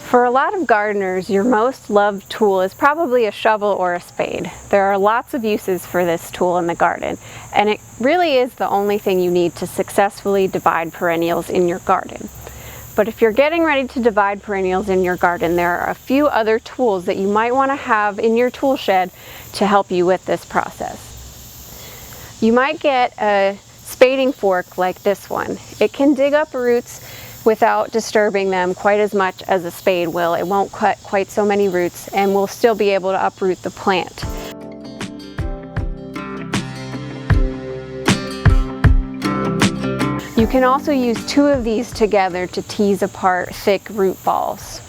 For a lot of gardeners, your most loved tool is probably a shovel or a spade. There are lots of uses for this tool in the garden, and it really is the only thing you need to successfully divide perennials in your garden. But if you're getting ready to divide perennials in your garden, there are a few other tools that you might want to have in your tool shed to help you with this process. You might get a spading fork like this one. It can dig up roots without disturbing them quite as much as a spade will. It won't cut quite so many roots and will still be able to uproot the plant. You can also use two of these together to tease apart thick root balls.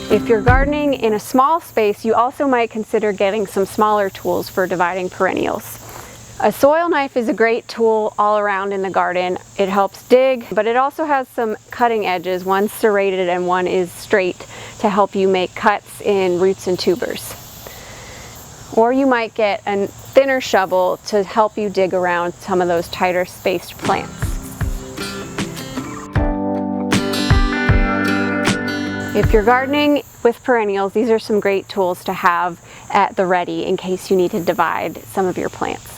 If you're gardening in a small space, you also might consider getting some smaller tools for dividing perennials. A soil knife is a great tool all around in the garden. It helps dig, but it also has some cutting edges. One's serrated and one is straight to help you make cuts in roots and tubers. Or you might get a thinner shovel to help you dig around some of those tighter spaced plants. If you're gardening with perennials, these are some great tools to have at the ready in case you need to divide some of your plants.